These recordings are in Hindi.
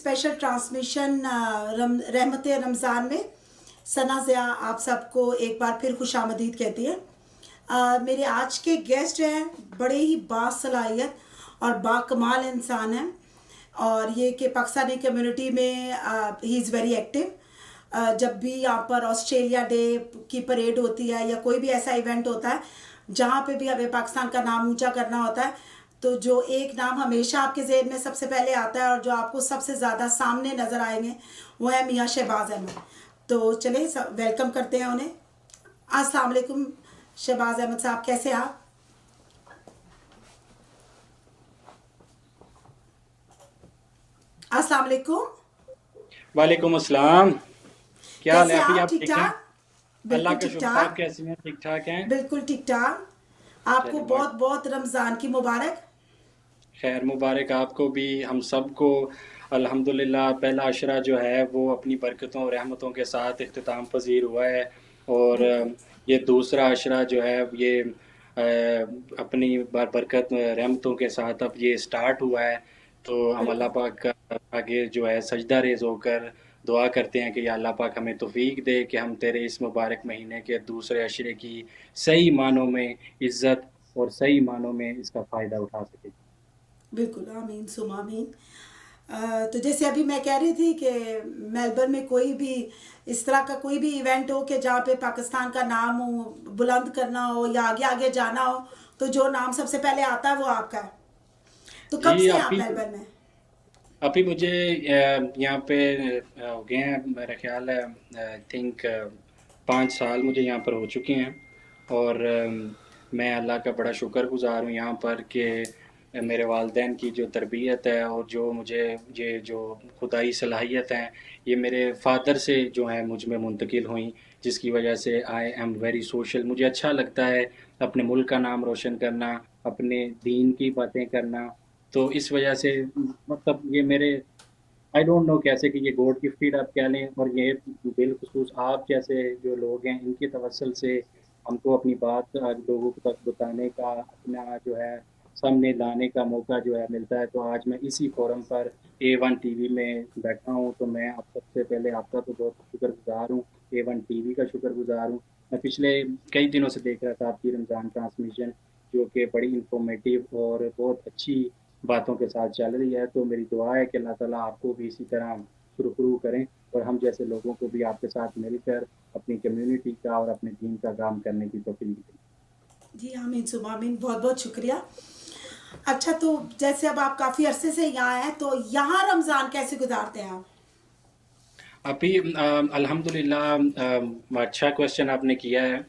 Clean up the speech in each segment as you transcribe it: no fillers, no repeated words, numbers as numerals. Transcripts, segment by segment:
स्पेशल ट्रांसमिशन रहमत रमज़ान में सना ज़िया आप सबको एक बार फिर खुशामदीद कहती है। मेरे आज के गेस्ट हैं बड़े ही बासलाहियत और बाकमाल इंसान हैं, और ये कि पाकिस्तानी कम्युनिटी में ही इज़ वेरी एक्टिव। जब भी यहाँ पर ऑस्ट्रेलिया डे की परेड होती है या कोई भी ऐसा इवेंट होता है जहाँ पे भी हमें पाकिस्तान का नाम ऊंचा करना होता है, तो जो एक नाम हमेशा आपके ज़हन में सबसे पहले आता है और जो आपको सबसे ज़्यादा सामने नज़र आएंगे वो है मियाँ शहबाज अहमद। तो चलिए वेलकम करते हैं उन्हें। अस्सलाम वालेकुम शहबाज अहमद साहब, कैसे हैं आप? अस्सलाम वालेकुम। वालेकुम अस्सलाम। क्या हाल कैसे है? हैं अभी आप? आप ठीक ठीक हैं? ठाक? अल्लाह बिल्कुल का ठीक शुक्र। आप ठाक। कैसे हैं? ठीक ठाक हैं? बिल्कुल ठीक ठाक। आपको चलिए बहुत बहुत रमज़ान की मुबारक। खैर मुबारक आपको भी, हम सबको। अल्हम्दुलिल्लाह पहला अशरा जो है वो अपनी बरकतों और रहमतों के साथ इख्तिताम पजीर हुआ है, और बिल्कुल ये दूसरा अशरा जो है ये अपनी बरकत रहमतों के साथ अब ये स्टार्ट हुआ है। तो हम अल्लाह बिल्कुल पाक का आगे जो है सजदा रेज़ होकर दुआ करते हैं कि या अल्लाह पाक हमें तौफीक दे कि हम तेरे इस मुबारक महीने के दूसरे अशरे की सही मानों में इज़्ज़त और सही मानों में इसका फ़ायदा उठा सकें। बिल्कुल, आमीन सुम आमीन। तो जैसे अभी मैं कह रही थी कि मेलबर्न में कोई भी इस तरह का कोई भी इवेंट हो कि जहाँ पे पाकिस्तान का नाम हो, बुलंद करना हो या आगे आगे जाना हो, तो जो नाम सबसे पहले आता है वो आपका है। तो कब जी, से हैं आप मेलबर्न में? अभी मुझे यहाँ पे हो गए हैं, मेरा ख्याल है आई थिंक 5 साल मुझे यहाँ पर हो चुके हैं। और मैं अल्लाह का बड़ा शुक्रगुज़ार हूँ यहाँ पर कि मेरे वालिदैन की जो तरबियत है और जो मुझे ये जो खुदाई सलाहियत हैं, ये मेरे फ़ादर से जो है मुझ में मुंतकिल हुई, जिसकी वजह से आई एम वेरी सोशल। मुझे अच्छा लगता है अपने मुल्क का नाम रोशन करना, अपने दीन की बातें करना। तो इस वजह से मतलब ये मेरे आई डोंट नो कैसे कि ये गॉड गिफ्टेड आप कह लें, और ये बिलखुसूस आप जैसे जो लोग हैं इनके तवस्सुल से हमको अपनी बात आज लोगों तक बताने का, अपना जो है सामने लाने का मौका जो है मिलता है। तो आज मैं इसी फोरम पर A1 टीवी में बैठा हूँ, तो मैं आप सबसे पहले आपका तो बहुत शुक्रगुजार हूँ, A1 टीवी का शुक्रगुजार हूँ। मैं पिछले कई दिनों से देख रहा था आपकी रमज़ान ट्रांसमिशन, जो कि बड़ी इंफॉर्मेटिव और बहुत अच्छी बातों के साथ चल रही है। तो मेरी दुआ है कि अल्लाह ताला आपको भी इसी तरह सुरखरू करें, और हम जैसे लोगों को भी आपके साथ मिलकर अपनी कम्युनिटी का और अपने दीन का काम करने की तौफीक दें। जी आमीन सुम आमीन, बहुत बहुत शुक्रिया। अच्छा, तो जैसे अब आप काफ़ी अरसे से यहाँ हैं, तो यहाँ रमज़ान कैसे गुजारते हैं आप? अभी अल्हम्दुलिल्लाह अच्छा क्वेश्चन आपने किया है।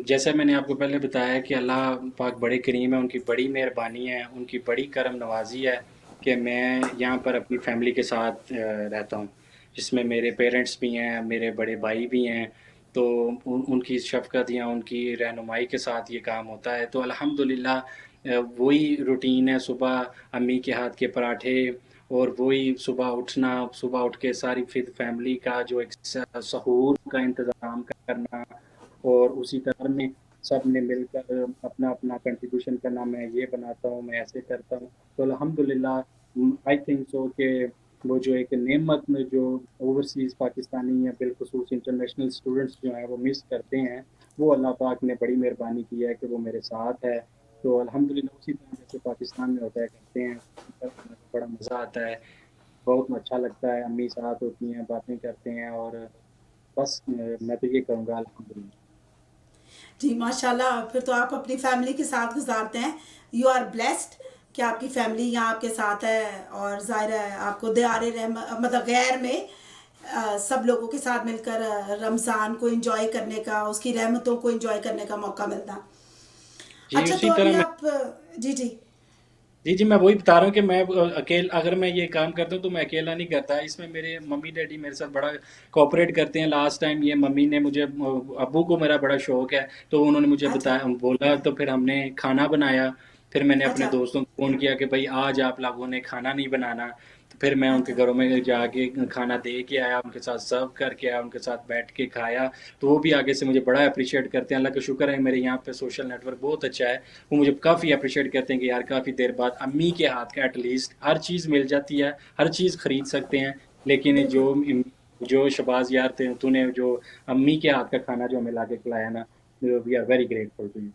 जैसे मैंने आपको पहले बताया कि अल्लाह पाक बड़े करीम है, उनकी बड़ी मेहरबानी है, उनकी बड़ी करम नवाजी है कि मैं यहाँ पर अपनी फैमिली के साथ रहता हूँ, जिसमें मेरे पेरेंट्स भी हैं, मेरे बड़े भाई भी हैं। तो उनकी शफ़क़त या उनकी रहनुमाई के साथ ये काम होता है। तो अल्हम्दुलिल्लाह वही रूटीन है, सुबह अम्मी के हाथ के पराठे, और वही सुबह उठना, सुबह उठ के सारी फिर फैमिली का जो एक सहूर का इंतज़ाम करना, और उसी तरह में सब ने मिलकर अपना-अपना कंट्रीब्यूशन करना, मैं ये बनाता हूँ, मैं ऐसे करता हूँ। तो अल्हम्दुलिल्लाह आई थिंक सो कि वो जो एक नेमत में जो ओवरसीज़ पाकिस्तानी या बिलख़ुसूस इंटरनेशनल स्टूडेंट्स जो हैं वो मिस करते हैं, वो अल्लाह पाक ने बड़ी मेहरबानी की है कि वो मेरे साथ है। तो अल्हम्दुलिल्लाह उसी तरह जैसे पाकिस्तान में होता है करते हैं, बड़ा मज़ा आता है, बहुत अच्छा लगता है, अम्मी साथ होती हैं, बातें करते हैं, और बस मैं तो ये कहूँगा अल्हम्दुलिल्लाह। जी माशाल्लाह, फिर तो आप अपनी फैमिली के साथ गुजारते हैं। यू आर ब्लेस्ड कि आपकी फैमिली यहाँ आपके साथ है, और ज़ाहिर है आपको दियारे रहम मतलब गैर में सब लोगों के साथ मिलकर रमज़ान को एंजॉय करने का, उसकी रहमतों को एंजॉय करने का मौका मिलता। जी, अच्छा, तो उसी अभी तरह मैं आप जी जी। जी, जी, मैं वही बता रहा हूँ कि मैं अगर मैं ये काम करता हूँ तो मैं अकेला नहीं करता। इसमें मेरे मम्मी-डैडी मेरे साथ बड़ा कोऑपरेट करते हैं। लास्ट टाइम ये मम्मी ने मुझे अब्बू को मेरा बड़ा शौक है, तो उन्होंने मुझे अच्छा बताया, बोला, तो फिर हमने खाना बनाया। फिर मैंने अपने अच्छा। दोस्तों को फ़ोन किया कि भाई आज आप लोगों ने खाना नहीं बनाना। फिर मैं उनके अच्छा। घरों में जाके खाना दे के आया, उनके साथ सर्व करके आया, उनके साथ बैठ के खाया, तो वो भी आगे से मुझे बड़ा एप्रिशिएट करते हैं। अल्लाह का शुक्र है मेरे यहाँ पे सोशल नेटवर्क बहुत अच्छा है। वो मुझे काफ़ी एप्रिशिएट करते हैं कि यार काफ़ी देर बाद अम्मी के हाथ का एटलीस्ट हर चीज़ मिल जाती है, हर चीज़ खरीद सकते हैं, लेकिन बिल्कुल। जो शहबाज यार थे, तूने जो अम्मी के हाथ का खाना जो हमें ला के खिलाया ना, we are very grateful to you.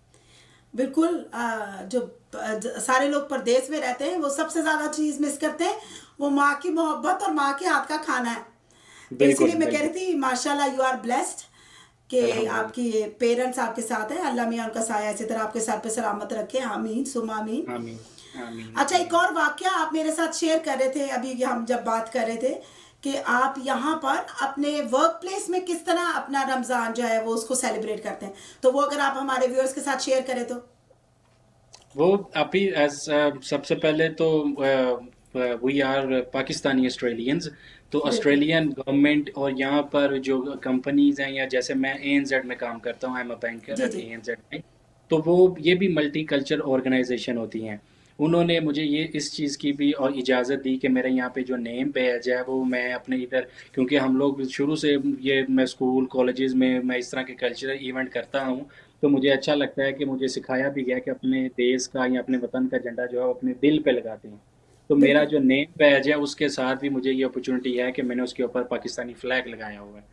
बिल्कुल। जो सारे लोग परदेश में रहते हैं वो सबसे ज़्यादा चीज़ मिस करते हैं, वो माँ की मोहब्बत और माँ के हाथ का खाना है। तो बिल्कुल, इसीलिए मैं कह बिल्कुल। रही थी माशाल्लाह यू आर ब्लेस्ड कि अल्हम्दुलिल्लाह। आपकी पेरेंट्स आपके साथ हैं। अल्लाह मियाँ उनका साया इसी तरह आपके सर पे सलामत रखे, आमीन सुमा आमीन। आमीन, आमीन, अच्छा, एक आमीन। और वाकया आप मेरे साथ शेयर कर रहे थे अभी हम जब बात कर रहे थे कि आप यहाँ पर अपने वर्क प्लेस में किस तरह अपना रमज़ान जो है वो उसको सेलिब्रेट करते हैं, तो वो अगर आप हमारे व्यूअर्स के साथ शेयर करें तो। वो अभी सबसे पहले तो वी आर पाकिस्तानी ऑस्ट्रेलियंस, तो बिल्कुल। ऑस्ट्रेलियन गवर्नमेंट और यहाँ पर जो कंपनीज हैं, या जैसे मैं एएनजेड में काम करता हूँ, I am a banker ji at ji. ANZ में, तो वो ये भी मल्टी कल्चर ऑर्गेनाइजेशन होती हैं। उन्होंने मुझे ये इस चीज़ की भी और इजाज़त दी कि मेरे यहाँ पे जो नेम पेज है वो मैं अपने इधर, क्योंकि हम लोग शुरू से ये मैं स्कूल कॉलेजेस में मैं इस तरह के कल्चरल इवेंट करता हूँ, तो मुझे अच्छा लगता है कि मुझे सिखाया भी गया कि अपने देश का या अपने वतन का झंडा जो है वो अपने दिल पे लगाते हैं। तो मेरा बिल्कुल। जो नेम बैज है उसके साथ भी मुझे ये अपॉर्चुनिटी है कि मैंने उसके ऊपर पाकिस्तानी फ्लैग लगाया हुआ है।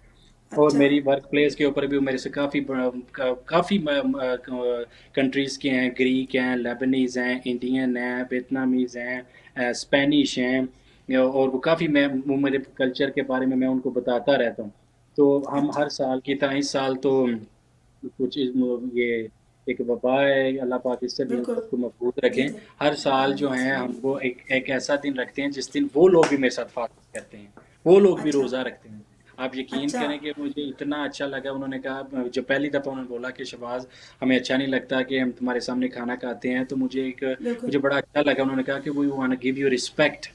और अच्छा। मेरी वर्क प्लेस के ऊपर भी मेरे से काफ़ी कंट्रीज़ के हैं, ग्रीक हैं, लेबनीज़ हैं, इंडियन हैं, वियतनामीज़ हैं, स्पेनिश हैं, और वो काफ़ी वो मेरे कल्चर के बारे में मैं उनको बताता रहता हूँ। तो हम अच्छा। हर साल की तरह इस साल तो कुछ ये एक वबा है, अल्लाह पाक इससे भी हम बिल्कुल। सबको महफूज जी रखें। जी। हर साल जो आमीन है सुमा हम आमीन। वो एक ऐसा दिन रखते हैं जिस दिन वो लोग भी मेरे साथ फास्ट करते हैं, वो लोग भी अच्छा। रोज़ा रखते हैं। आप यकीन अच्छा। करें कि मुझे इतना अच्छा लगा, उन्होंने कहा जब पहली दफ़ा उन्होंने बोला कि शहबाज हमें अच्छा नहीं लगता कि हम तुम्हारे सामने खाना खाते हैं, तो बिल्कुल। मुझे बड़ा अच्छा लगा। उन्होंने कहा कि we want to give you respect.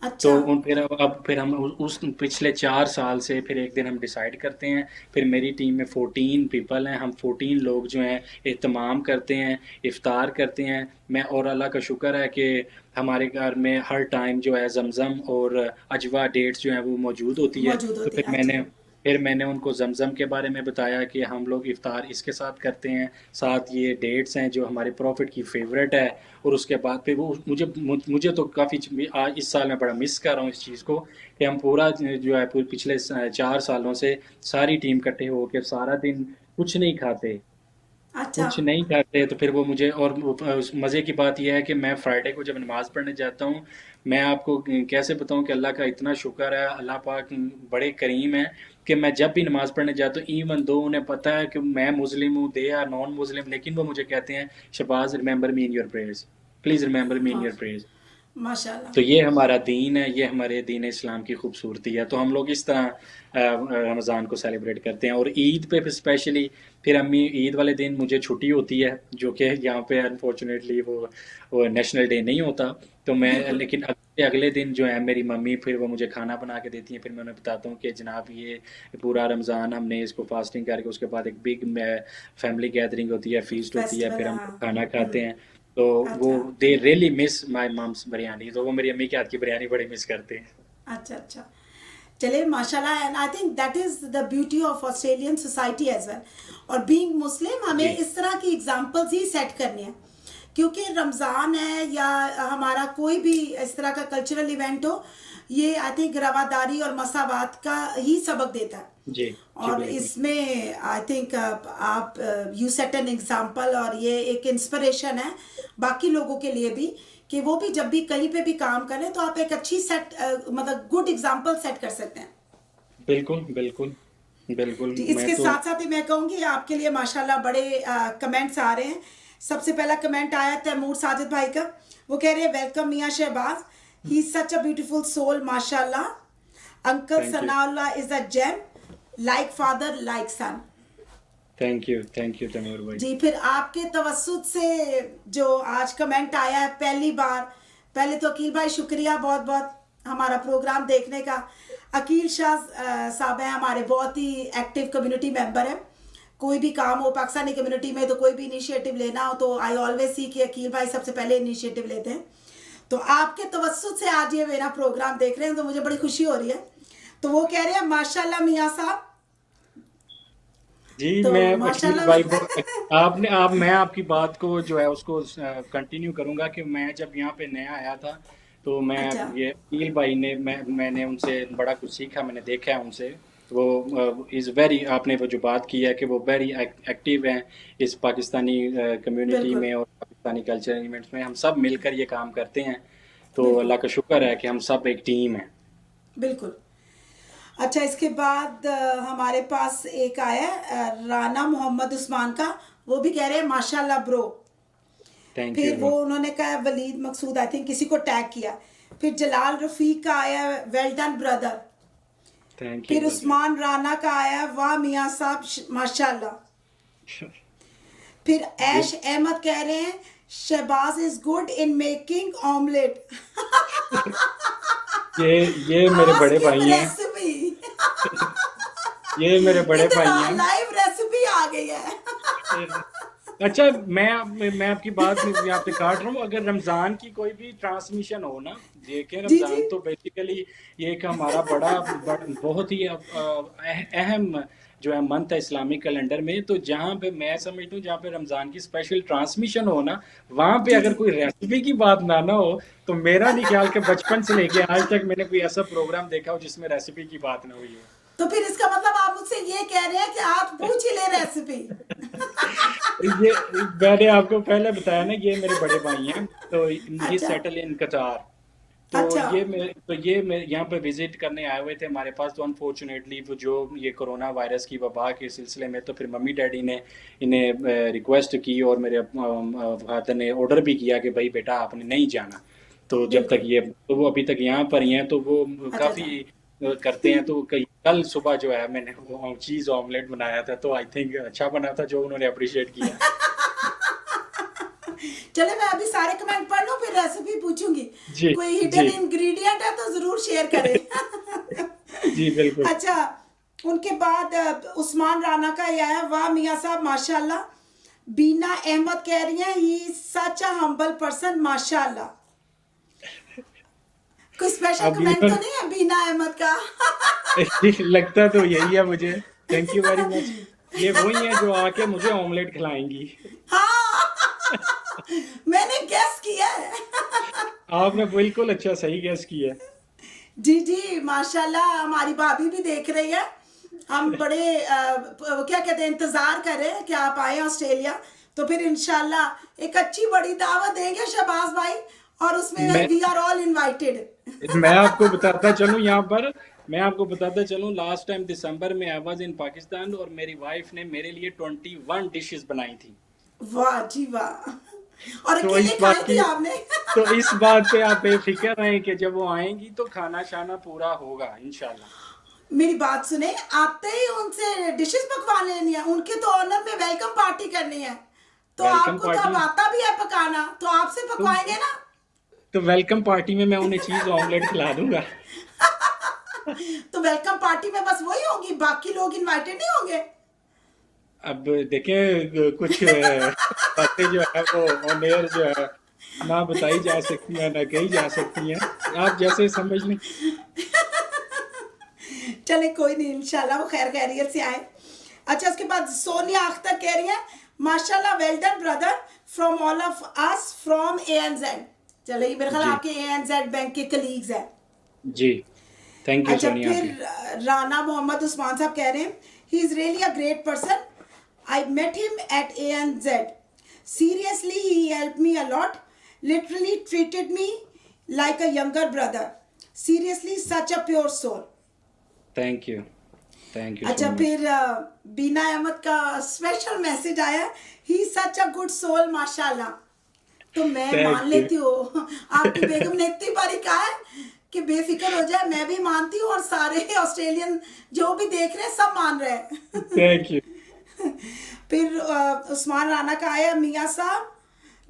तो अच्छा। उन फिर अब फिर हम उस पिछले 4 साल से फिर एक दिन हम डिसाइड करते हैं। फिर मेरी टीम में 14 पीपल हैं, हम 14 लोग जो हैं एहतमाम करते हैं, इफ्तार करते हैं। मैं और अल्लाह का शुक्र है कि हमारे घर में हर टाइम जो है जमज़म और अजवा डेट्स जो हैं वो मौजूद होती है। मौजूद तो होती है। अच्छा। फिर मैंने उनको जमज़म के बारे में बताया कि हम लोग इफ्तार इसके साथ करते हैं, साथ ये डेट्स हैं जो हमारे प्रॉफिट की फ़ेवरेट है। और उसके बाद फिर वो मुझे तो काफ़ी आज इस साल मैं बड़ा मिस कर रहा हूँ इस चीज़ को कि हम पूरा जो है पिछले 4 सालों से सारी टीम इकट्ठे होकर सारा दिन कुछ नहीं खाते, अच्छा। कुछ नहीं खाते। तो फिर वो मुझे और मज़े की बात यह है कि मैं फ्राइडे को जब नमाज़ पढ़ने जाता हूँ, मैं आपको कैसे बताऊँ कि अल्लाह का इतना शुक्र है, अल्लाह पाक बड़े करीम है कि मैं जब भी नमाज़ पढ़ने जाता हूँ, इवन दो उन्हें पता है कि मैं मुस्लिम हूँ, दे आर नॉन मुस्लिम, लेकिन वो मुझे कहते हैं Shahbaz remember me in your prayers, please remember me in वाह। Your prayers. माशाल्लाह। तो ये हमारा दीन है, ये हमारे दीन इस्लाम की खूबसूरती है। तो हम लोग इस तरह रमज़ान को सेलिब्रेट करते हैं। और ईद पे फिर स्पेशली फिर अम्मी ईद वाले दिन मुझे छुट्टी होती है, जो कि यहाँ पे अनफॉर्चुनेटली वो नेशनल डे नहीं होता। तो मैं बिल्कुल। लेकिन अगले अगले दिन जो है मेरी मम्मी फिर वो मुझे खाना बना के देती हैं। फिर मैं उन्हें बताता हूँ कि जनाब ये पूरा रमज़ान हमने इसको फास्टिंग करके उसके बाद एक बिग फैमिली गैदरिंग होती है, फीस्ट होती है, फेस्टिवल फिर है, हम हाँ। खाना खाते हम्म। हैं। तो वो अच्छा। They really miss my mum's biryani, तो वो मेरी अम्मी के हाथ की बिरयानी बड़ी मिस करते हैं। अच्छा। अच्छा। चलिए माशाल्लाह, and I think that is the beauty of Australian society as well. और बीइंग मुस्लिम जी, हमें इस तरह की एग्जांपल्स ही सेट करनी है, क्योंकि रमज़ान है या हमारा कोई भी इस तरह का कल्चरल इवेंट हो, ये आई थिंक रवादारी और मसावात का ही सबक देता है। जी, जी, और बिल्कुल। इसमें आई थिंक आप यू सेट एन एग्जांपल, और ये एक इंस्पिरेशन है बाकी लोगों के लिए भी कि वो भी जब भी कहीं पे भी काम करें तो आप एक अच्छी सेट मतलब गुड एग्जांपल सेट कर सकते हैं। बिल्कुल, बिल्कुल, बिल्कुल, जी, मैं इसके तो साथ साथ ही मैं कहूँगी आपके लिए माशाल्लाह बड़े कमेंट्स आ रहे हैं। सबसे पहला कमेंट आया तैमूर साजिद भाई का। वो कह रहे हैं वेलकम मियाँ Shahbaz, he such a beautiful soul माशाल्लाह। Uncle thank you, Sanaullah is a gem, like father like son. Thank you Taimur भाई। जी, फिर आपके तवज्जुद से जो आज कमेंट आया है पहली बार, पहले तो अकील भाई शुक्रिया बहुत बहुत हमारा प्रोग्राम देखने का। अकील शाह साहब हैं हमारे बहुत ही एक्टिव कम्युनिटी मेंबर हैं। कोई भी काम हो पाकिस्तानी कम्युनिटी में, तो कोई भी इनिशिएटिव लेना हो तो आई ऑलवेज सी कि अकील भाई सबसे पहले इनिशिएटिव लेते हैं। तो आपके तवज्जुह से आज ये मेरा प्रोग्राम देख रहे हैं तो मुझे बड़ी खुशी हो रही है। तो वो कह रहे हैं माशाल्लाह मियाँ साहब। जी, तो मैं अकील माशाल्लाह भाई आपने आप मैं आपकी बात को जो है उसको कंटिन्यू करूंगा कि मैं जब यहाँ पे नया आया था तो मैं अच्छा ये अकील भाई ने मैंने उनसे बड़ा कुछ सीखा, मैंने देखा है उनसे। वो इज़ वेरी, आपने वो जो बात की है कि वो वेरी एक्टिव हैं इस पाकिस्तानी कम्युनिटी बिल्कुल में और पाकिस्तानी कल्चर इवेंट्स में। हम सब मिलकर ये काम करते हैं, तो बिल्कुल अल्लाह का शुक्र है कि हम सब एक टीम है। बिल्कुल। अच्छा इसके बाद हमारे पास एक आया है, राना मोहम्मद उस्मान का। वो भी कह रहे हैं माशाल्लाह ब्रो। थैंक फिर वो यू। उन्होंने कहा वलीद मकसूद, आई थिंक किसी को टैग किया। फिर जलाल रफीक का आया well done brother. Thank you फिर ब्रदर। उस्मान राना का आया वाह मियाँ साहब माशाल्लाह। फिर ये ऐश अहमद कह रहे हैं Shahbaz is good in making omelette. ये ये मेरे बड़े आस्क भाई हैं। रेसिपी। ये मेरे ये बड़े तो भाई हैं। लाइव रेसिपी आ गई है। अच्छा, मैं आपकी बात में यहाँ पे काट रहा हूँ। अगर रमज़ान की कोई भी ट्रांसमिशन हो ना, देखें जी जी रमज़ान तो बेसिकली ये एक हमारा बहुत ही अहम जो है मंथ है इस्लामिक कैलेंडर में। तो जहाँ पे मैं समझता हूँ, जहाँ पे रमज़ान की स्पेशल ट्रांसमिशन हो ना, वहाँ पे जी अगर जी। कोई रेसिपी की बात ना हो, तो मेरा नहीं ख्याल कि बचपन से लेके आज तक मैंने कोई ऐसा प्रोग्राम देखा हो जिसमें रेसिपी की बात ना हुई हो। तो फिर इसका मतलब आप मुझसे ये कह रहे हैं कि आप पूछ ही ले रेसिपी। ये मैंने आपको पहले बताया ना, ये मेरे बड़े भाई हैं। तो ये अच्छा सेटल इन कतार। तो अच्छा ये मेरे यहाँ पे विजिट करने आए हुए थे हमारे पास। तो अनफॉर्चुनेटली वो जो ये कोरोना वायरस की वबा के सिलसिले में, तो फिर मम्मी डैडी ने इन्हें रिक्वेस्ट की और मेरे फादर ने ऑर्डर भी किया कि भाई बेटा आपने नहीं जाना। तो जब तक बिल्कुल। ये, तो वो अभी तक यहाँ पर ही हैं। तो वो अच्छा अच्छा। काफ़ी करते हैं। तो कल सुबह जो है मैंने वो चीज़ ऑमलेट बनाया था, तो आई थिंक अच्छा बना था, जो उन्होंने अप्रिशिएट किया। चले मैं अभी सारे कमेंट पढ़ लूं फिर रेसिपी पूछूंगी। जी कोई हिडन जी। इंग्रेडिएंट है तो जरूर शेयर करें। जी बिल्कुल। अच्छा उनके बाद उस्मान राना का यह है वाह मियाँ साहब माशाल्लाह। बीना अहमद कह रही हैं ही सच अ हम्बल पर्सन माशाल्लाह। कोई स्पेशल अब कमेंट तो इवन नहीं है बीना अहमद का? लगता तो यही है मुझे। Thank you very much. ये वही है जो आके मुझे ऑमलेट खिलाएंगी। हाँ मैंने गेस किया है। आपने बिल्कुल अच्छा सही गेस किया। जी जी माशाल्लाह हमारी भाभी भी देख रही है। हम बड़े क्या कहते हैं इंतजार कर रहे हैं कि आप आए ऑस्ट्रेलिया। तो फिर इंशाल्लाह एक अच्छी बड़ी दावत देंगे शहबाज भाई। और उसमें मैं वी आर ऑल इनवाइटेड। मैं आपको बताता चलूं यहाँ पर, मैं आपको बताता चलूं, लास्ट टाइम दिसंबर में आई वाज इन पाकिस्तान और मेरी वाइफ ने मेरे लिए 21 डिशेस बनाई थी। वाह जी वाह। और तो अकेले खाई थी आपने? तो इस बात पे आप बेफिक्र रहें कि जब वो आएंगी तो खाना शाना पूरा होगा इंशाल्लाह। मेरी बात सुने, आते ही उनसे डिशेस पकवा लेनी है। उनके तो ऑनर में वेलकम पार्टी करनी है। तो वेलकम आपको तो अब पार्टी। आता भी है पकाना, तो आपसे तो पकवाएंगे ना। तो वेलकम पार्टी में मैं उन्हें चीज ऑमलेट खिला दूंगा। तो वेलकम पार्टी में बस वही होगी, बाकी लोग इनवाइटेड नहीं होंगे? अब देखें, कुछ बातें जो है वो ऑन एयर जो है ना बताई जा सकती है ना कही जा सकती हैं। आप जैसे समझ लें। चले कोई नहीं, इंशाल्लाह वो खैर खैरियत से आए। अच्छा उसके बाद सोनिया अख्तर कह रही है माशाल्लाह well done brother from all of us from ANZ। चले ये मेरे ख्याल जी आपके ANZ बैंक के कलीग्स हैं। जी। थैंक यू अच्छा सोनिया फिर जी। राना मोहम्मद उस्मान साहब कह रहे हैं he is really a great person. I met him at ANZ। Seriously he help me a lot. Literally treated me like a younger brother. Seriously such a pure soul. Thank you so अच्छा मच। फिर बीना अहमद का स्पेशल मैसेज आया ही सच अ गुड सोल माशाल्लाह। तो मैं मान थैंक यू। लेती हूँ। आपकी बेगम ने इतनी बारी कहा है कि बेफिक्र हो जाए, मैं भी मानती हूँ और सारे ऑस्ट्रेलियन जो भी देख रहे हैं सब मान रहे हैं। Thank you. फिर उस्मान राना का आया मियाँ साहब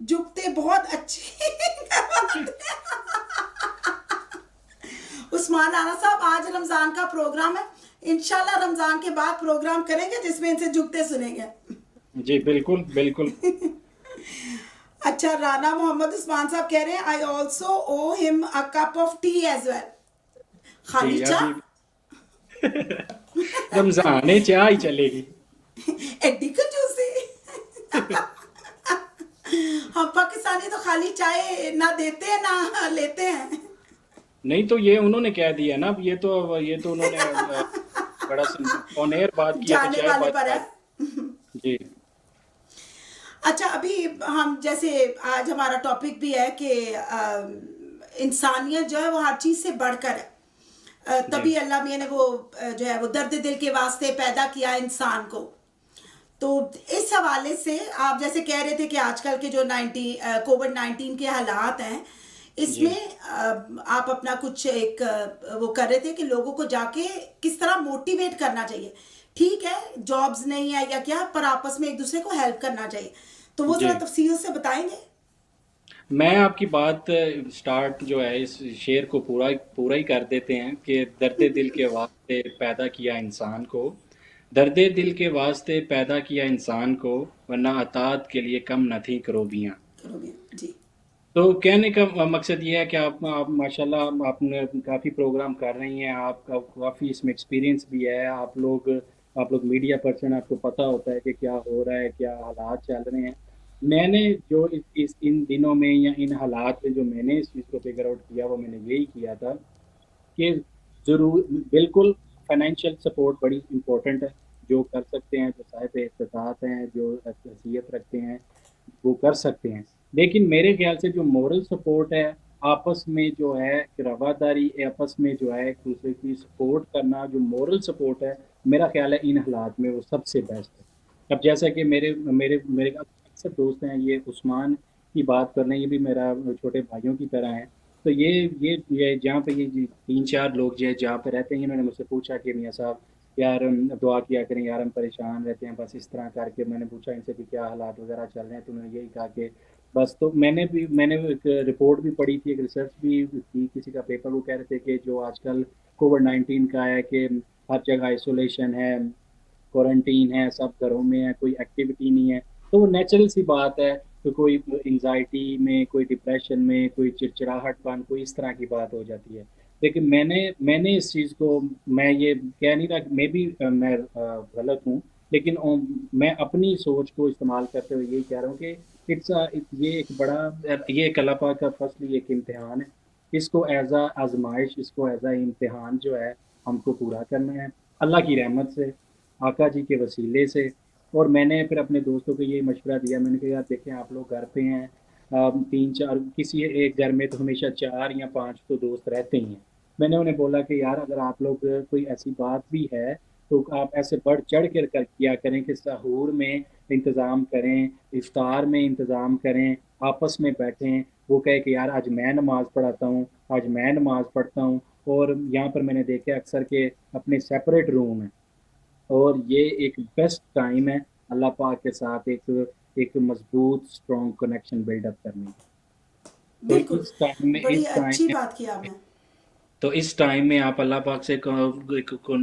जुगते बहुत अच्छी करवाते हैं। उस्मान राना साहब आज रमजान का प्रोग्राम है, इंशाल्लाह रमजान के बाद प्रोग्राम करेंगे जिसमें इनसे जुगते सुनेंगे। जी बिल्कुल बिल्कुल। अच्छा, राना मोहम्मद उस्मान साहब कह रहे हैं I also owe him a cup of tea as well. खाली जी चाह? अभी रमजान है, चाय ही चलेगी। एड्डी कंजूसी। हम पाकिस्तानी तो खाली चाय ना देते हैं ना लेते हैं। नहीं तो ये उन्होंने कह दिया ना, ये तो उन्होंने बड़ा ऑन एयर बात किया तो जाने चाय वाले बात पर है। बात। जी अच्छा, अभी हम जैसे आज हमारा टॉपिक भी है कि इंसानियत जो है वो हर चीज़ से बढ़कर है। जी तभी अल्लाह मियाँ ने वो जो है वो दर्द दिल के वास्ते पैदा किया इंसान को। तो इस हवाले से आप जैसे कह रहे थे कि आजकल के जो 19 के हालात हैं, जी इसमें आप अपना कुछ एक वो कर रहे थे कि लोगों को जाके किस तरह मोटिवेट करना चाहिए। ठीक है, जॉब्स नहीं है या क्या, पर आपस में एक दूसरे को हेल्प करना चाहिए। तो वो जी जरा तफसील से बताएंगे। मैं आपकी बात स्टार्ट जो है इस शेर को पूरा पूरा ही कर देते हैं कि दर्द दिल के वास्ते पैदा किया इंसान को, दर्द दिल के वास्ते पैदा किया इंसान को, वरना अतात के लिए कम न थी करोबियाँ। करोगे जी। तो कहने का मकसद ये है कि आप माशाल्लाह आपने काफ़ी प्रोग्राम कर रही हैं, आपका काफ़ी इसमें एक्सपीरियंस भी है, आप लोग मीडिया पर्सन, आपको पता होता है कि क्या हो रहा है, क्या हालात चल रहे हैं। मैंने जो इस इन दिनों में या इन हालात में जो मैंने इस चीज़ को फिगर आउट किया, वो मैंने यही किया था कि ज़रूर बिल्कुल फाइनेंशियल सपोर्ट बड़ी इम्पोर्टेंट है। जो कर सकते हैं, जो साहिब इस्तात हैं, जो हैसियत रखते हैं, वो कर सकते हैं। लेकिन मेरे ख्याल से जो मोरल सपोर्ट है, आपस में जो है रवादारी, आपस में जो है एक दूसरे की सपोर्ट करना, जो मोरल सपोर्ट है, मेरा ख्याल है इन हालात में वो सबसे बेस्ट है। अब जैसा कि मेरे मेरे मेरे अक्सर दोस्त हैं, ये उस्मान की बात कर रहे हैं, ये भी मेरा छोटे भाइयों की तरह है। तो ये जहाँ पे ये जी 3-4 लोग जो है जहाँ पे रहते हैं, इन्होंने मुझसे पूछा कि मियाँ साहब यार दुआ किया करें यार, हम परेशान रहते हैं, बस इस तरह करके मैंने पूछा इनसे कि क्या हालात वगैरह चल रहे हैं, तो उन्होंने यही कहा कि बस। तो मैंने एक रिपोर्ट भी पढ़ी थी, एक रिसर्च भी की, किसी का पेपर, वो कह रहे थे कि जो आजकल कोविड-19 का है कि हर जगह आइसोलेशन है, क्वारंटीन है, सब घरों में है, कोई एक्टिविटी नहीं है। तो वो नेचुरल सी बात है कि कोई एंजाइटी में, कोई डिप्रेशन में, कोई चिड़चिड़ाहटपन, कोई इस तरह की बात हो जाती है। लेकिन मैंने इस चीज़ को, मैं ये कह नहीं रहा कि मैं भी मैं गलत हूँ, लेकिन मैं अपनी सोच को इस्तेमाल करते हुए यही कह रहा हूँ कि ये एक बड़ा, ये एक अल्लाह पाक का फजल, ये एक इम्तिहान है। इसको एज़ आजमाइश, इसको एज़ इम्तिहान जो है हमको पूरा करना है अल्लाह की रहमत से, आका जी के वसीले से। और मैंने फिर अपने दोस्तों को ये मशवरा दिया, मैंने कहा यार देखें आप लोग घर पे हैं, 3-4 किसी एक घर में तो हमेशा 4 या 5 तो दोस्त रहते ही हैं। मैंने उन्हें बोला कि यार अगर आप लोग कोई ऐसी बात भी है तो आप ऐसे बढ़ चढ़ कर किया करें कि सहूर में इंतज़ाम करें, इफ्तार में इंतज़ाम करें, आपस में बैठें। वो कहे कि यार आज मैं नमाज़ पढ़ाता हूँ, आज मैं नमाज़ पढ़ता हूँ। और यहाँ पर मैंने देखा अक्सर के अपने सेपरेट रूम हैं, और ये एक बेस्ट टाइम है अल्लाह पाक के साथ एक एक मजबूत स्ट्रॉन्ग कनेक्शन बिल्डअप करने की। तो बिल्कुल, बड़ी इस टाइम अच्छी में बात की आपने। तो इस टाइम में आप अल्लाह पाक से एक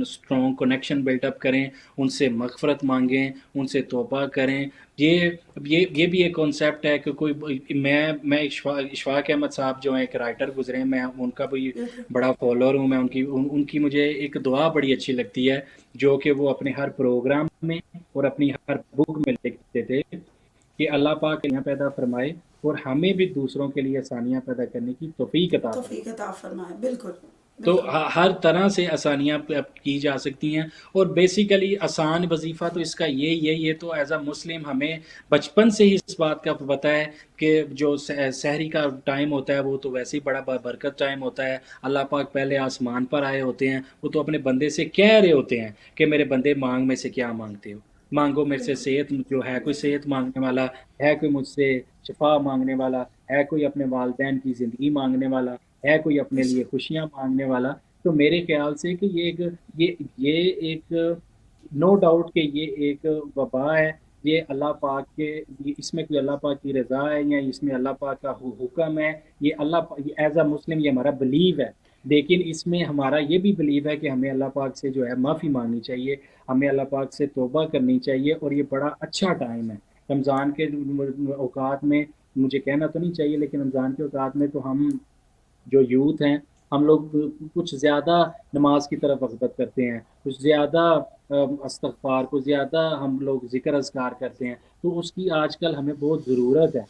स्ट्रॉन्ग कनेक्शन बिल्डअप करें, उनसे मगफ़रत मांगें, उनसे तौबा करें। ये भी एक कॉन्सेप्ट है कि कोई मैं इशफाक अहमद साहब जो हैं एक राइटर गुजरे हैं, मैं उनका भी बिल्कुल। बड़ा फॉलोअर हूँ। मैं उनकी मुझे एक दुआ बड़ी अच्छी लगती है, जो कि वो अपने हर प्रोग्राम में और अपनी हर बुक में लिखते थे कि अल्लाह पाक यहाँ पैदा फरमाए और हमें भी दूसरों के लिए आसानियाँ पैदा करने की तौफीक अता फरमाए। तौफीक अता फरमाए, बिल्कुल। तो बिल्कुल। हर तरह से आसानियाँ की जा सकती हैं। और बेसिकली आसान वजीफ़ा तो इसका ये तो एज अ मुस्लिम हमें बचपन से ही इस बात का पता है कि जो सहरी का टाइम होता है वो तो वैसे ही बड़ा बरकत टाइम होता है। अल्लाह पाक पहले आसमान पर आए होते हैं, वो तो अपने बंदे से कह रहे होते हैं कि मेरे बंदे मांग में से क्या मांगते हो, मांगो मेरे से बिल्कुल। सेहत, जो है कोई बिल्कुल। सेहत मांगने वाला, है कोई मुझसे शिफा मांगने वाला, है कोई अपने वालदैन की ज़िंदगी मांगने वाला, है कोई अपने लिए बेशक। खुशियाँ मांगने वाला। तो मेरे ख्याल से कि ये एक नो डाउट कि ये एक वबा है। ये अल्लाह पाक के, इसमें कोई अल्लाह पाक की रज़ा है या इसमें अल्लाह पाक का हुक्म है, ये एज अ मुस्लिम ये हमारा बिलीव है। लेकिन इसमें हमारा ये भी बिलीव है कि हमें अल्लाह पाक से जो है माफ़ी मांगनी चाहिए, हमें अल्लाह पाक से तौबा करनी चाहिए। और ये बड़ा अच्छा टाइम है रमज़ान के औकात में। मुझे कहना तो नहीं चाहिए, लेकिन रमज़ान के औकात में तो हम जो यूथ हैं, हम लोग कुछ ज़्यादा नमाज की तरफ रग़बत करते हैं, कुछ ज़्यादा इस्तग़फ़ार, कुछ ज़्यादा हम लोग ज़िक्र अज़कार करते हैं, तो उसकी आजकल हमें बहुत ज़रूरत है।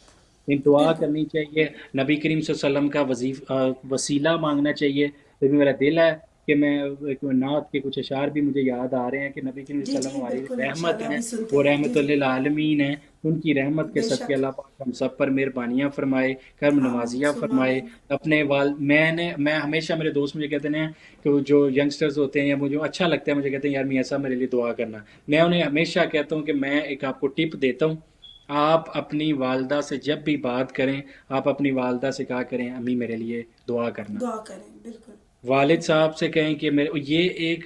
एक दुआ बिल्कुल करनी चाहिए, नबी करीम सल्लल्लाहु अलैहि वसल्लम का वसीला माँगना चाहिए। तो भी मेरा दिल है कि मैं एक नात के कुछ अशार भी मुझे याद आ रहे हैं कि नबी करीम जी सल्लल्लाहु जी अलैहि वसल्लम हमारी बिल्कुल रहमत इंशाल्लाह हैं, भी सुनते वो हैं जी रहमतुल जी लिल आलमीन हैं। उनकी रहमत के सदक़े बेशक अल्लाह पाक हम सब पर मेहरबानियाँ फ़रमाए, कर्म आमीन नवाज़ियाँ सुम्मा फ़रमाए। आमीन अपने मैं हमेशा, मेरे दोस्त मुझे कहते हैं कि वो जो यंगस्टर्स होते हैं या मुझे अच्छा लगता है, मुझे कहते हैं यार मियाँ साहब मेरे लिए दुआ करना। मैं उन्हें हमेशा कहता हूँ कि मैं एक आपको टिप देता हूँ, आप अपनी वालदा से जब भी बात करें, आप अपनी वालदा से कहा करें अम्मी मेरे लिए दुआ करना। दुआ करें बिल्कुल वालिद बिल्कुल साहब से कहें कि मेरे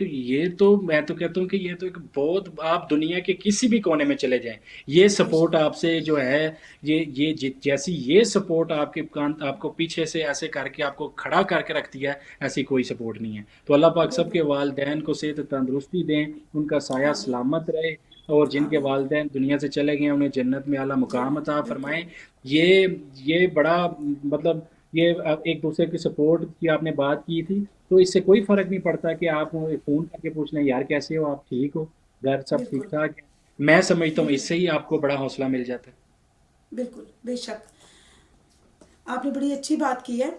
ये तो मैं तो कहता हूँ कि ये तो एक बहुत, आप दुनिया के किसी भी कोने में चले जाएं, ये सपोर्ट बेशक आपसे जो है, जैसी ये सपोर्ट आपके कान आपको पीछे से ऐसे करके आपको खड़ा करके रखती है, ऐसी कोई सपोर्ट नहीं है। तो अल्लाह पाक सबके बिल्कुल वालदैन को सेहत तंदुरुस्ती दें, उनका साया आमीन सलामत रहे, और जिनके आमीन वालदैन दुनिया से चले गए हैं उन्हें जन्नत में आला मुकाम जन्नत अता बिल्कुल फरमाएं। ये बड़ा मतलब, ये एक दूसरे की सपोर्ट की आपने बात की थी, तो इससे कोई फ़र्क नहीं पड़ता कि आप फ़ोन करके पूछ लें यार कैसे हो आप, ठीक हो, घर सब ठीक बिल्कुल ठाक है। मैं समझता हूँ बिल्कुल इससे ही आपको बड़ा हौसला मिल जाता है। बिल्कुल बेशक आपने बड़ी अच्छी बात की है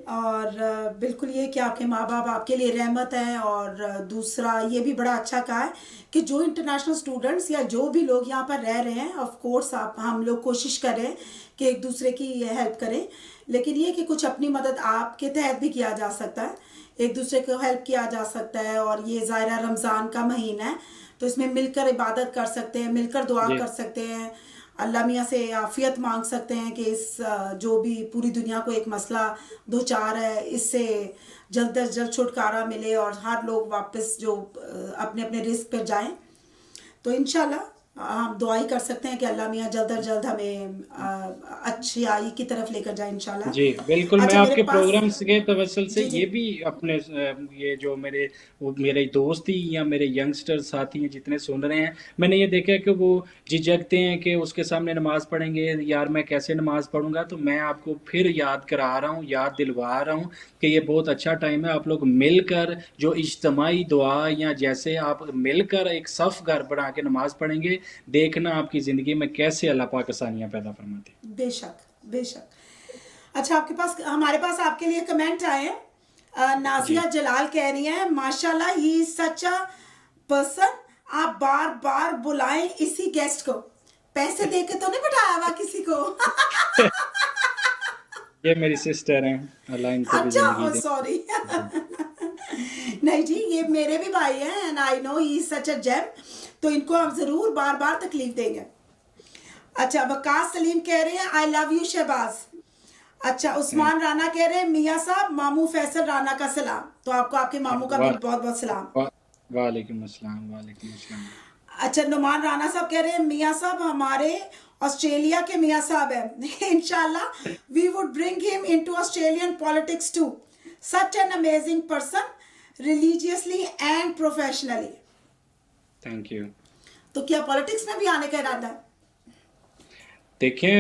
और बिल्कुल ये कि आपके माँ बाप आपके लिए रहमत हैं और दूसरा ये भी बड़ा अच्छा कहा है कि जो इंटरनेशनल स्टूडेंट्स या जो भी लोग यहाँ पर रह रहे हैं ऑफ कोर्स आप हम लोग कोशिश करें कि एक दूसरे की हेल्प करें, लेकिन ये कि कुछ अपनी मदद आपके तहत भी किया जा सकता है, एक दूसरे को हेल्प किया जा सकता है। और ये ज़ाहिर रमज़ान का महीना है तो इसमें मिलकर इबादत कर सकते हैं, मिलकर दुआ जी, कर सकते हैं, अल्लाह मियाँ से आफ़ियत मांग सकते हैं कि इस जो भी पूरी दुनिया को एक मसला दो चार है इससे जल्द अज जल्द छुटकारा मिले और हर लोग वापस जो अपने अपने रिस्क पर जाएं। तो इंशाल्लाह हम दुआ ही कर सकते हैं कि अल्लाह मियाँ जल्द अज जल्द हमें अच्छाई की तरफ लेकर जाए जी, बिल्कुल। इंशाल्लाह। मैं अच्छा मेरे आपके पास प्रोग्राम्स के तवज्जुल से जी जी ये भी अपने ये जो मेरे दोस्त ही या मेरे यंगस्टर साथी हैं जितने सुन रहे हैं, मैंने ये देखा है कि वो झिझकते हैं कि उसके सामने नमाज़ पढ़ेंगे, यार मैं कैसे नमाज़ पढ़ूँगा? तो मैं आपको फिर याद करा रहा हूँ, याद दिलवा रहा हूँ कि ये बहुत अच्छा टाइम है। आप लोग मिलकर जो इज्तिमाई दुआ, या जैसे आप मिलकर एक सफ़ घर बना के नमाज़ पढ़ेंगे, देखना आपकी ज़िंदगी में कैसे अल्लाह पाक आसानियाँ पैदा फरमाते हैं। बेशक बेशक। अच्छा आपके पास हमारे पास आपके लिए कमेंट आए हैं। नाजिया जी। जलाल कह रही हैं माशाल्लाह ही सच अ पर्सन, आप बार बार बुलाएं इसी गेस्ट को, पैसे दे के तो नहीं बिठाया हुआ किसी को। ये मेरी सिस्टर हैं, अल्लाह इनको भी ज़िंदगी अच्छा दे। सॉरी। जी, नहीं जी ये मेरे भी भाई हैं and I know he such a gem, तो इनको हम जरूर बार बार तकलीफ देंगे। अच्छा वकास सलीम कह रहे हैं आई लव यू शहबाज। अच्छा थैंक उस्मान राना कह रहे हैं मियाँ साहब मामू फैसल राना का सलाम, तो आपको आपके मामू का भी वाह बहुत बहुत सलाम। वाह, वालेकुम अस्सलाम, वालेकुम अस्सलाम। अच्छा नुमान राणा साहब कह रहे हैं मियाँ साहब हमारे ऑस्ट्रेलिया के मियाँ साहब हैं। इंशाल्लाह we would bring him into Australian politics too, such an amazing person religiously and professionally. Thank you. तो क्या पॉलिटिक्स में भी आने का इरादा है? देखें,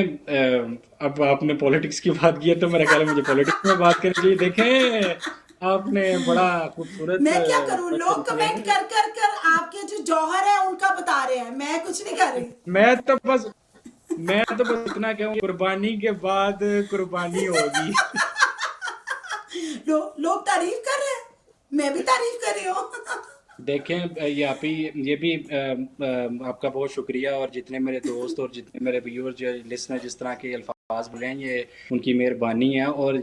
अब आपने पॉलिटिक्स की बात की है तो मेरा ख्याल है मुझे पॉलिटिक्स में बात करनी चाहिए। देखें, आपने बड़ा खूबसूरत मैं क्या करूं, क्वेश्चन लोग किया कमेंट है। कर कर कर आपके जो जौहर है उनका बता रहे हैं, मैं कुछ नहीं कर रही। मैं तो बस मैं तो बस इतना कहूँ, कुर्बानी के बाद कुर्बानी होगी। लोग तारीफ कर रहे हैं, मैं भी तारीफ कर रही हूँ। देखें, ये भी आपका बहुत शुक्रिया, और जितने मेरे दोस्त और जितने मेरे व्यूअर जो लिसनर जिस तरह के अल्फाज बोले हैं, ये उनकी मेहरबानी है। और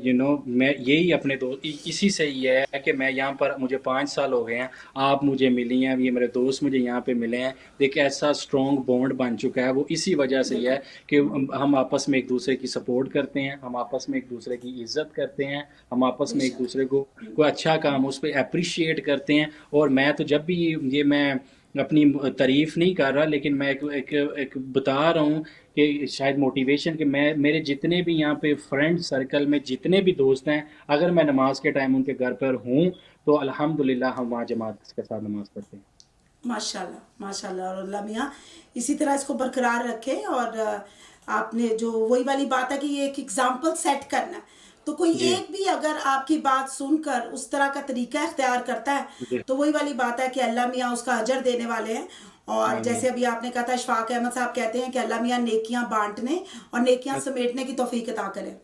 मैं यही अपने दोस्त इसी से ही है कि मैं यहाँ पर, मुझे 5 साल हो गए हैं, आप मुझे मिली हैं, ये मेरे दोस्त मुझे यहाँ पे मिले हैं। एक ऐसा स्ट्रॉन्ग बॉन्ड बन चुका है, वो इसी वजह से ही है बिल्कुल कि हम आपस में एक दूसरे की सपोर्ट करते हैं, हम आपस में एक दूसरे की इज्जत करते हैं, हम आपस में एक बेशक दूसरे को कोई अच्छा काम उस पर अप्रिशिएट करते हैं। और मैं तो जब भी ये मैं अपनी तारीफ नहीं कर रहा, लेकिन मैं एक बता रहा हूँ कि शायद मोटिवेशन, कि मेरे जितने भी यहाँ पे फ्रेंड सर्कल में जितने भी दोस्त हैं, अगर मैं नमाज के टाइम उनके घर पर हूँ तो अल्हम्दुलिल्लाह हम वहाँ जमात के साथ नमाज पढ़ते हैं। माशाल्लाह माशाल्लाह। और अल्लाह मियाँ इसी तरह इसको बरकरार रखे और आपने जो वही वाली बात है कि ये एक एग्जाम्पल सेट करना है, तो कोई जी एक भी अगर आपकी बात सुनकर उस तरह का तरीका इख्तियार करता है, जी। तो वही वाली बात है कि अल्लाह मियाँ उसका अजर देने वाले हैं। और आमीन। जैसे अभी आपने कहा था, इशफाक अहमद साहब कहते हैं कि अल्लाह मियाँ नेकियां बांटने और नेकियां समेटने की तौफीक अता करें।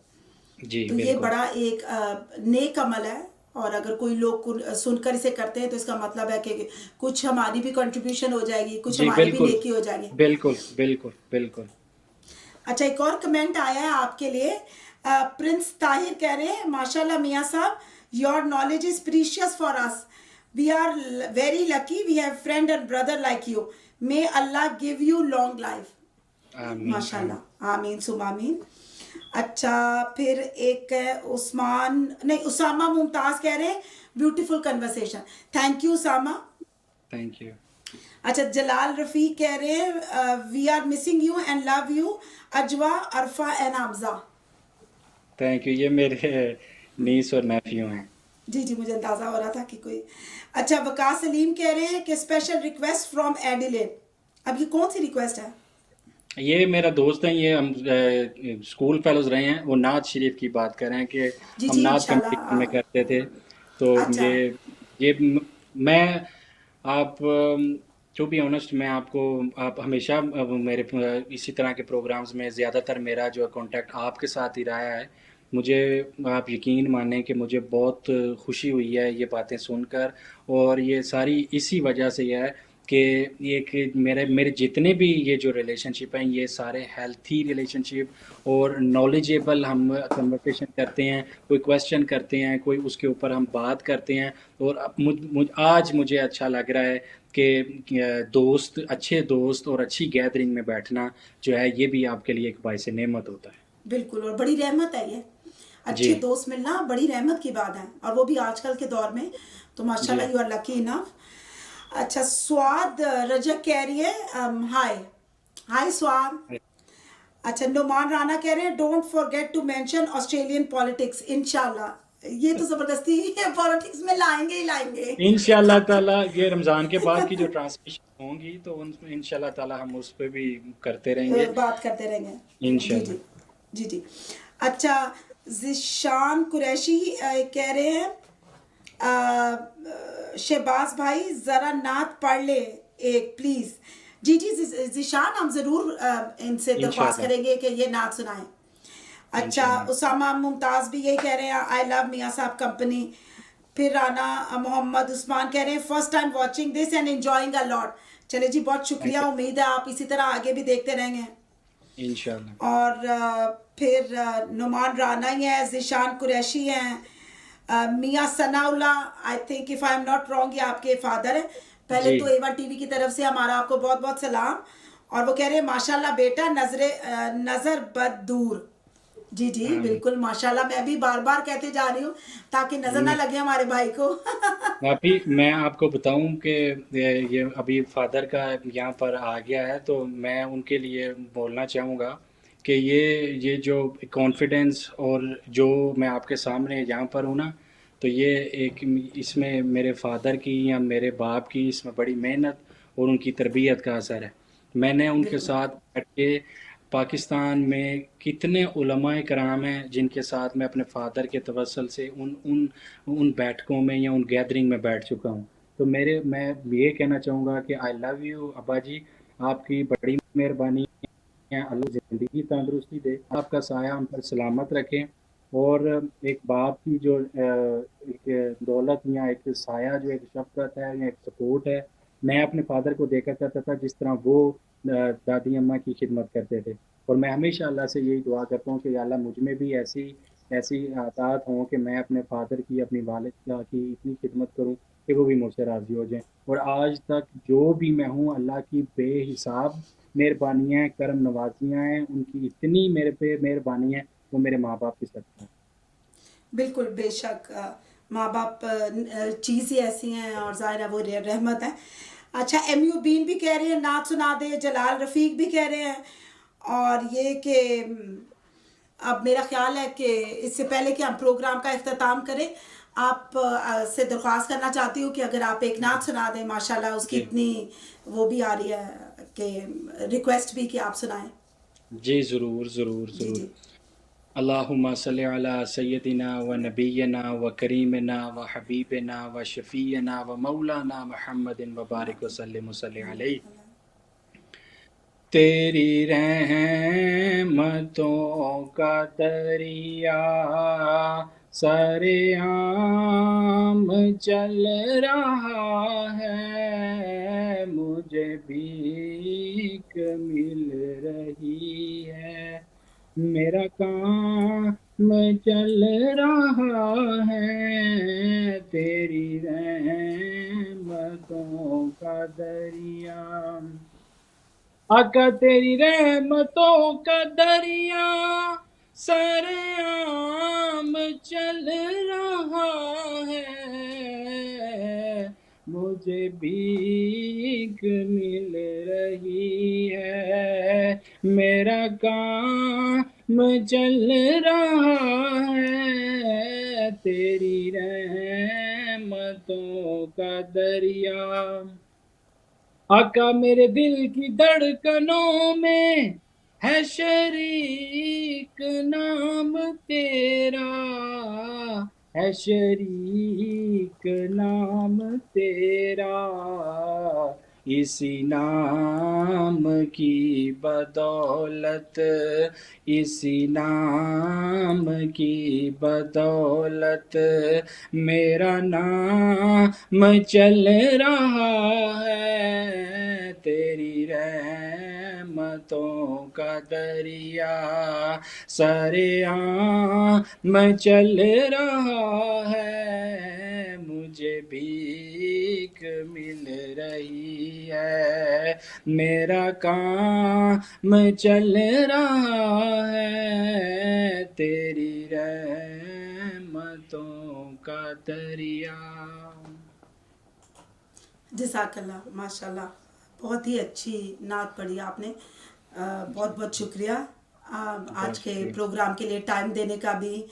जी तो ये बिल्कुल। बड़ा एक नेक अमल है, और अगर कोई लोग सुनकर इसे करते हैं तो इसका मतलब है कि कुछ हमारी भी कंट्रीब्यूशन हो जाएगी, कुछ जी हमारी भी बिल्कुल नेकी हो जाएगी। बिल्कुल बिल्कुल बिल्कुल। अच्छा, एक और कमेंट आया है आपके लिए। प्रिंस ताहिर कह रहे हैं, माशाल्लाह मियाँ साहब, your knowledge is precious for us, we are very lucky, we have friend and brother like you, may Allah give you long life. आमीन आमीन। माशाल्लाह, आमीन सुम आमीन। अच्छा, फिर एक है उस्मान, नहीं उसामा मुमताज कह रहे हैं, beautiful conversation, thank you Usama. Thank you. अच्छा, जलाल रफ़ीक कह रहे हैं, we are missing you and love you, Ajwa, Arfa and Hamza. Thank you. ये मेरे नीस और नेफ्यू हैं। जी जी, मुझे अंदाज़ा हो रहा था कि कोई। अच्छा, वकास सलीम कह रहे हैं कि स्पेशल रिक्वेस्ट फ्रॉम एडिलेड। अब ये कौन सी रिक्वेस्ट है? ये मेरा दोस्त है, ये हम स्कूल फेलोज रहे हैं, वो नात शरीफ की बात कर रहे हैं कि जी हम जी, नात इंशाल्लाह। कंपटीशन में करते थे। तो अच्छा। मैं आप टू बी ऑनेस्ट, मैं आपको, आप हमेशा मेरे इसी तरह के प्रोग्राम्स में ज़्यादातर मेरा जो कांटेक्ट आपके साथ ही रहा है। मुझे, आप यकीन मानें कि मुझे बहुत खुशी हुई है ये बातें सुनकर, और ये सारी इसी वजह से है कि ये कि मेरे मेरे जितने भी ये जो रिलेशनशिप हैं, ये सारे हेल्थी रिलेशनशिप और नॉलेजेबल, हम कन्वर्सेशन करते हैं, कोई क्वेश्चन करते हैं, कोई उसके ऊपर हम बात करते हैं। और आज मुझे अच्छा लग रहा है कि दोस्त, अच्छे दोस्त और अच्छी गैदरिंग में बैठना जो है, ये भी आपके लिए एक बाइस नेमत होता है। बिल्कुल, और बड़ी रहमत है ये, जी अच्छे दोस्त मिलना बड़ी रहमत की बात है, और वो भी आजकल के दौर में। तो जी। माशाल्लाह, यू आर लकी इनफ। अच्छा, स्वाद रजक कह रही है, हाय, हाय स्वाद। अच्छा, नुमान राना कह रहे हैं, don't forget to mention Australian politics, इंशाल्लाह ये तो ज़बरदस्ती पॉलिटिक्स में लाएंगे ही लाएंगे। इंशाल्लाह ताला ये रमज़ान के बाद की जो ट्रांसमिशन होंगी, तो उनमें इंशाल्लाह ताला हम उस पर भी करते रहेंगे। बात करते रहेंगे। जी इंशाल्लाह। जी, जी जी। अच्छा, जिशान कुरैशी कह रहे हैं, शहबाज भाई ज़रा नात पढ़ ले एक प्लीज़। जी जी, जिशान, हम ज़रूर इनसे दरख्वास्त इंशाल्लाह। करेंगे कि ये नात सुनाएं। अच्छा, इंशाल्लाह। उसामा मुमताज़ भी यही कह रहे हैं, आई लव मियाँ साहब कंपनी। फिर राना मोहम्मद उस्मान कह रहे हैं, first time watching this and enjoying a lot. चले जी, बहुत थैंक शुक्रिया, उम्मीद है आप इसी तरह आगे भी देखते रहेंगे। यू। इंशाल्लाह। और फिर नुमान राना ही है, जिशान कुरैशी हैं, मियाँ Sanaullah, I think if I am not wrong, ये आपके फादर हैं। पहले जी तो एवा टीवी की तरफ से हमारा आपको बहुत बहुत सलाम। और वो कह रहे हैं, माशाल्लाह बेटा, नज़र बद दूर। जी जी, आमीन। बिल्कुल माशाल्लाह, मैं भी बार बार कहते जा रही हूँ ताकि नज़र ना लगे हमारे भाई को। अभी मैं आपको बताऊं कि ये अभी फादर का यहाँ पर आ गया है, तो मैं उनके लिए बोलना चाहूँगा कि ये जो कॉन्फिडेंस और जो मैं आपके सामने यहाँ पर हूँ ना, तो ये एक, इसमें मेरे फादर की या मेरे बाप की इसमें बड़ी मेहनत और उनकी तरबियत का असर है। मैंने उनके बिल्कुल साथ बैठ के, पाकिस्तान में कितने उलमाए कराम हैं जिनके साथ मैं अपने फादर के तवसल से उन उन उन बैठकों में या उन गैदरिंग में बैठ चुका हूँ। तो मैं ये कहना चाहूँगा कि आई लव यू अब्बा जी, आपकी बड़ी मेहरबानी है, अल्लाह ज़िंदगी तंदुरुस्ती दे, आपका साया हम पर सलामत रखें। और एक बाप की जो एक दौलत या एक साया, जो एक शफ़क़त है या एक सपोर्ट है, मैं अपने फादर को देखा करता था जिस तरह वो दादी अम्मा की खिदमत करते थे। और मैं हमेशा अल्लाह से यही दुआ करता हूँ कि या अल्लाह मुझ में भी ऐसी ऐसी अतात हों कि मैं अपने फादर की, अपनी वालिदा की इतनी खिदमत करूँ कि वो भी मुझसे राज़ी हो जाएँ। और आज तक जो भी मैं हूँ, अल्लाह की बेहिसाब मेहरबानियाँ, करम नवाज़ियाँ हैं, उनकी इतनी मेरे पे मेहरबानी है, वो मेरे माँ-बाप की सदका है। बिल्कुल, बेशक माँ बाप चीज़ ही ऐसी हैं, और ज़ाहिर है वो रहमत है। अच्छा, एम यू बीन भी कह रहे हैं, नात सुना दे, जलाल रफ़ीक भी कह रहे हैं। और ये कि अब मेरा ख्याल है कि इससे पहले कि हम प्रोग्राम का इख्तिताम करें, आप से दरख्वास्त करना चाहती हूँ कि अगर आप एक नात सुना दें, माशाल्लाह उसकी जी, इतनी वो भी आ रही है कि रिक्वेस्ट भी कि आप सुनाएं। जी, ज़रूर, ज़रूर, जी ज़रूर। जी। अल्लाहुम्मा सल्लि अला सय्यदिना व नबिय्यिना व करीमिना व हबीबिना व शफ़ीना व मौलाना मुहम्मदिन व बारिक व सल्लिम व सल्लि अलैहि। तेरी रहमतों का दरिया सरेआम चल रहा है, मुझे भीख मिल रही है, मेरा काम चल रहा है, तेरी रहमतों का दरिया। आका तेरी रहमतों का दरिया सरेआम चल रहा है, मुझे भीख मिल रही है, मेरा काम चल रहा है, तेरी रहमतों का दरिया। आका मेरे दिल की धड़कनों में है शरीक नाम तेरा, है शरीक नाम तेरा, इसी नाम की बदौलत, इसी नाम की बदौलत मेरा नाम चल रहा है, तेरी रहमतों का दरिया सरेआम चल रहा है, मुझे भीख मिल रही है, मेरा काम चल रहा है, तेरी रहमतों का दरिया। जज़ाकल्लाह, माशाल्लाह, बहुत ही अच्छी नात पढ़ी आपने। बहुत बहुत शुक्रिया बहुत आज के शुक्रिया, प्रोग्राम के लिए टाइम देने का भी।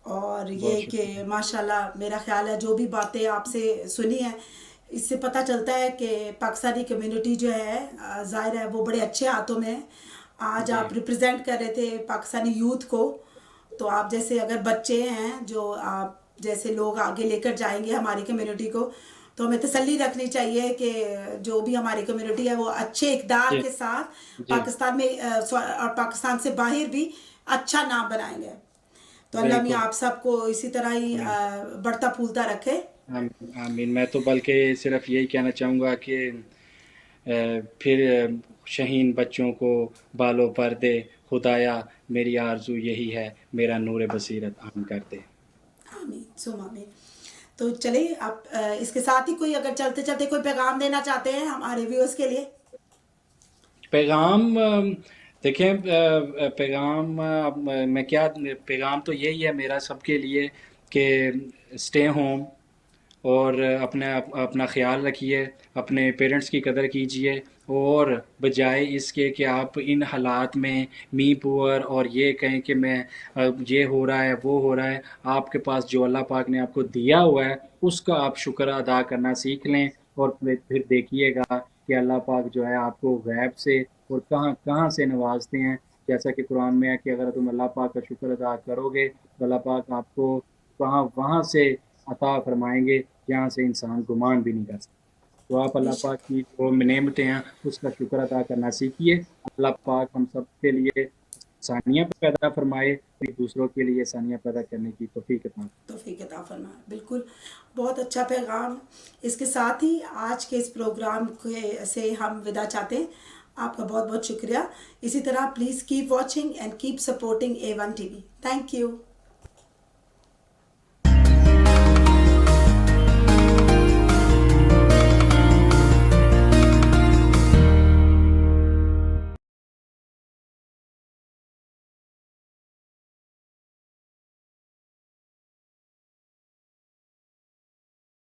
और बहुत ये कि शुक्रिया। माशाल्लाह मेरा ख्याल है जो भी बातें आपसे सुनी हैं, इससे पता चलता है कि पाकिस्तानी कम्युनिटी जो है ज़ाहिर है वो बड़े अच्छे हाथों में है। आज जी, आप रिप्रेजेंट कर रहे थे पाकिस्तानी यूथ को, तो आप जैसे अगर बच्चे हैं जो आप जैसे लोग आगे लेकर जाएंगे हमारी कम्युनिटी को, तो हमें तसल्ली रखनी चाहिए कि जो भी हमारी कम्युनिटी है वो अच्छे इक़दार जी, के साथ जी, पाकिस्तान में और पाकिस्तान से बाहर भी अच्छा नाम बनाएंगे। तो अल्लाह मियाँ बिल्कुल। आप सबको इसी तरह ही आमीन, बढ़ता फूलता रखे। आमीन, आमीन। मैं तो बल्कि सिर्फ यही कहना चाहूँगा कि फिर शहीन बच्चों को बालों पर दे, खुदाया मेरी आरज़ू यही है, मेरा नूर बसीरत आम कर दे। आमीन सुम आमीन। तो चलिए आप इसके साथ ही कोई अगर चलते चलते कोई पैगाम देना चाहते हैं हमारे व्यूअर्स के लिए। पैगाम देखें, पैगाम मैं क्या, पैगाम तो यही है मेरा सबके लिए कि स्टे होम और अपना ख़्याल रखिए, अपने पेरेंट्स की कदर कीजिए, और बजाय इसके कि आप इन हालात में मी पुअर और ये कहें कि मैं ये हो रहा है वो हो रहा है, आपके पास जो अल्लाह पाक ने आपको दिया हुआ है उसका आप शुक्र अदा करना सीख लें, और फिर देखिएगा कि अल्लाह पाक जो है आपको गैब से और कहाँ कहाँ से नवाजते हैं। जैसा कि कुरान में है कि अगर तुम अल्लाह पाक का शुक्र अदा करोगे तो अल्लाह पाक आपको वहाँ वहाँ से अता फरमाएंगे जहाँ से इंसान गुमान भी नहीं कर सकता। तो आप अल्लाह पाक बेशक। की जो नेमतें हैं उसका शुक्र अदा करना सीखिए। अल्लाह पाक हम सब के लिए आसानियाँ पैदा फरमाए, फिर दूसरों के लिए आसानियाँ पैदा करने की तौफीक अता फरमाए। तौफीक अता फरमाए। बिल्कुल, बहुत अच्छा पैगाम। इसके साथ ही आज के इस प्रोग्राम के से हम विदा चाहते हैं। आपका बहुत बहुत शुक्रिया। इसी तरह please keep watching and keep supporting A1 TV। Thank you.